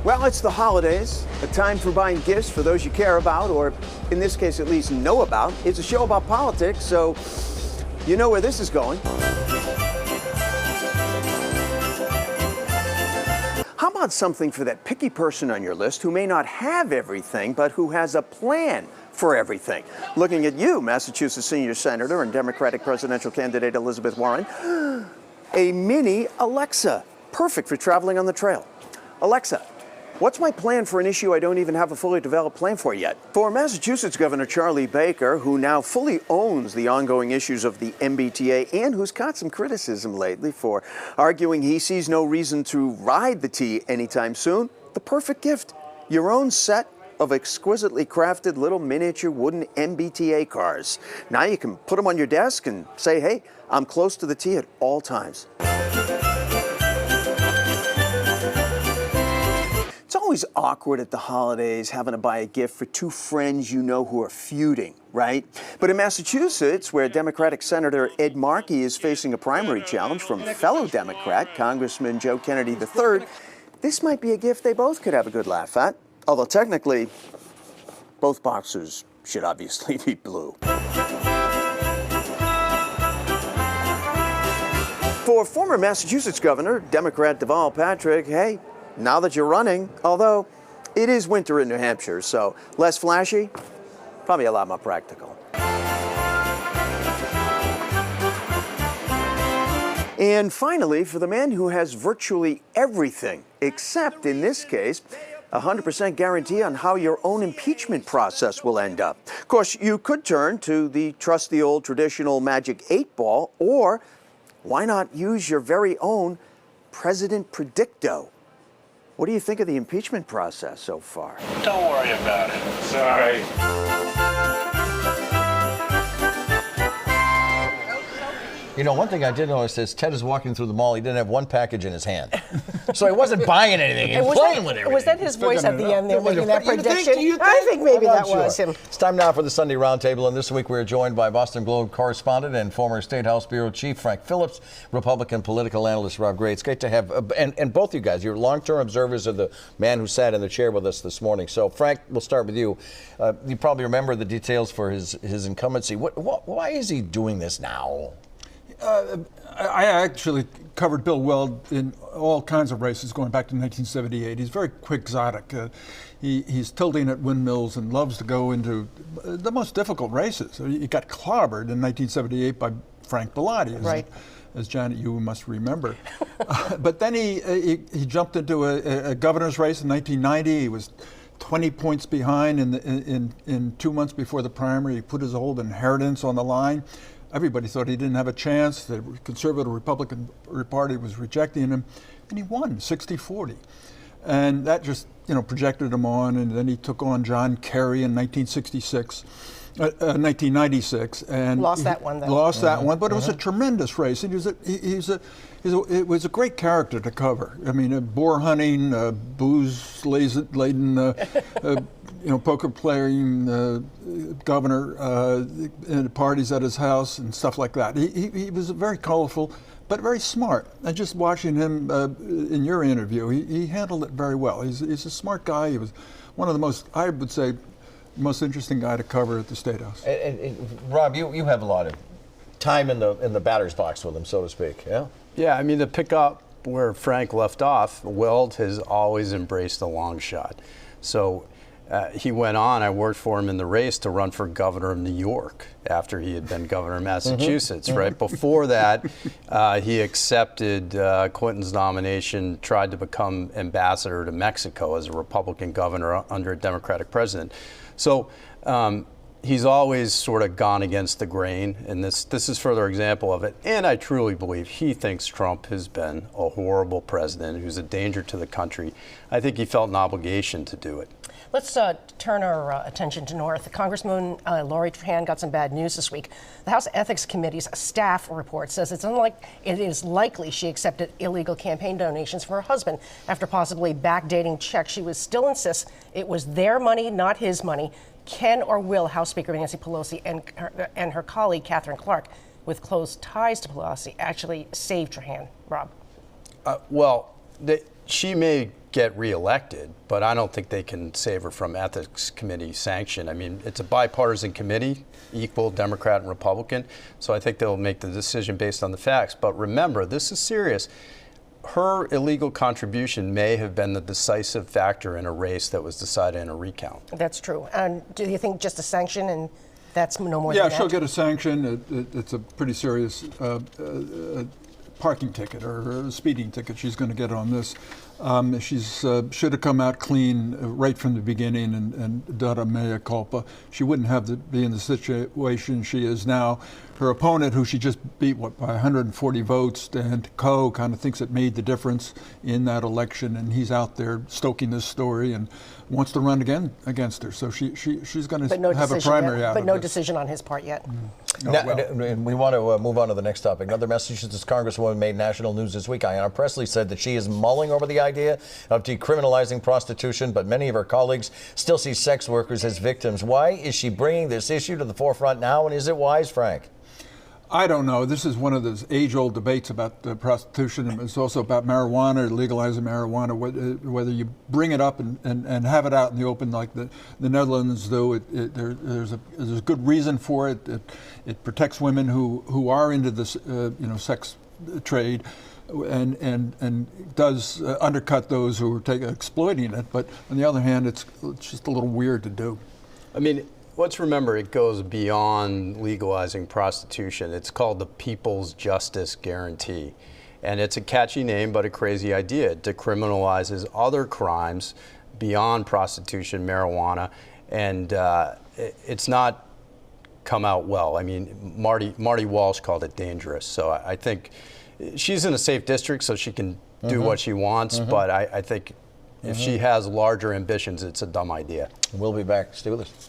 Well, it's the holidays, a time for buying gifts for those you care about, or in this case, at least know about. It's a show about politics, so you know where this is going. How about something for that picky person on your list who may not have everything, but who has a plan for everything? Looking at you, Massachusetts Senior Senator and Democratic presidential candidate Elizabeth Warren. A mini Alexa, perfect for traveling on the trail. Alexa, what's my plan for an issue I don't even have a fully developed plan for yet? For Massachusetts Governor Charlie Baker, who now fully owns the ongoing issues of the MBTA and who's caught some criticism lately for arguing he sees no reason to ride the T anytime soon, the perfect gift, your own set of exquisitely crafted little miniature wooden MBTA cars. Now you can put them on your desk and say, hey, I'm close to the T at all times. It's always awkward at the holidays having to buy a gift for two friends you know who are feuding, right? But in Massachusetts, where Democratic Senator Ed Markey is facing a primary challenge from fellow Democrat Congressman Joe Kennedy III, this might be a gift they both could have a good laugh at. Although technically, both boxers should obviously be blue. For former Massachusetts Governor, Democrat Deval Patrick, hey, now that you're running, although it is winter in New Hampshire, so less flashy, probably a lot more practical. And finally, for the man who has virtually everything, except in this case, 100% guarantee on how your own impeachment process will end up. Of course, you could turn to the trusty old traditional magic 8-ball, or why not use your very own President Predicto? What do you think of the impeachment process so far? Don't worry about it. Sorry. You know, one thing I did notice is Ted is walking through the mall. He didn't have one package in his hand. So he wasn't buying anything. He was playing with everything. Was that his voice at the end there making that prediction? Do you think? I think maybe that was him. It's time now for the Sunday Roundtable, and this week we're joined by Boston Globe correspondent and former State House Bureau Chief Frank Phillips, Republican political analyst Rob Gray. It's great to have, and both you guys, you're long-term observers of the man who sat in the chair with us this morning. So, Frank, we'll start with you. You probably remember the details for his incumbency. Why is he doing this now? I actually covered Bill Weld in all kinds of races going back to 1978. He's very quixotic. He's tilting at windmills and loves to go into the most difficult races. He got clobbered in 1978 by Frank Bellotti, as Janet, you must remember. But then he jumped into a governor's race in 1990. He was 20 points behind in 2 months before the primary. He put his whole inheritance on the line. Everybody thought he didn't have a chance. The conservative Republican Party was rejecting him, and he won 60-40. And that just, projected him on, and then he took on John Kerry in 1996. And lost that one, though. Lost that one, but it was a tremendous race. And it was a great character to cover. I mean, boar hunting, booze-laden, poker playing governor, and parties at his house and stuff like that. He was very colorful, but very smart. And just watching him in your interview, he handled it very well. He's a smart guy. He was one of the most, I would say, most interesting guy to cover at the State House. And Rob, you have a lot of time in the batter's box with him, so to speak. Yeah. Yeah, I mean, to pick up where Frank left off, Weld has always embraced the long shot. So he went on, I worked for him in the race to run for governor of New York after he had been governor of Massachusetts, right? Before that, he accepted Clinton's nomination, tried to become ambassador to Mexico as a Republican governor under a Democratic president. So he's always sort of gone against the grain, and this is further example of it. And I truly believe he thinks Trump has been a horrible president who's a danger to the country. I think he felt an obligation to do it. Let's turn our attention to North. Congressman Lori Trahan got some bad news this week. The House Ethics Committee's staff report says it is likely she accepted illegal campaign donations from her husband after possibly backdating checks. She still insists it was their money, not his money. Can or will House Speaker Nancy Pelosi and her colleague Catherine Clark, with close ties to Pelosi, actually save Trahan? Rob? Well, she may get reelected, but I don't think they can save her from ethics committee sanction. I mean, it's a bipartisan committee, equal Democrat and Republican, so I think they'll make the decision based on the facts. But remember, this is serious. Her illegal contribution may have been the decisive factor in a race that was decided in a recount. That's true. And do you think just a sanction and that's no more Yeah, than that? she'll get a sanction. It's a pretty serious parking ticket or a speeding ticket she's going to get on this. She's should have come out clean right from the beginning and done a mea culpa. She wouldn't have to be in the situation she is now. Her opponent, who she just beat by 140 votes, Dan Coe, kind of thinks it made the difference in that election, and he's out there stoking this story and wants to run again against her. So she's going to have a primary out of But no this. decision on his part yet. Now, we want to move on to the next topic. Another Massachusetts Congresswoman made national news this week. Ayanna Pressley said that she is mulling over the idea of decriminalizing prostitution, but many of her colleagues still see sex workers as victims. Why is she bringing this issue to the forefront now, and is it wise, Frank? I don't know. This is one of those age-old debates about prostitution. And it's also about marijuana, legalizing marijuana, whether you bring it up and have it out in the open like the Netherlands do. There's a good reason for it. It protects women who are into this sex trade and does undercut those who are exploiting it. But on the other hand, it's just a little weird to do. I mean, let's remember, it goes beyond legalizing prostitution. It's called the People's Justice Guarantee. And it's a catchy name, but a crazy idea. It decriminalizes other crimes beyond prostitution, marijuana, and it's not come out well. I mean, Marty Walsh called it dangerous. So I think she's in a safe district, so she can do what she wants, but I think if she has larger ambitions, it's a dumb idea. We'll be back. Stay with us.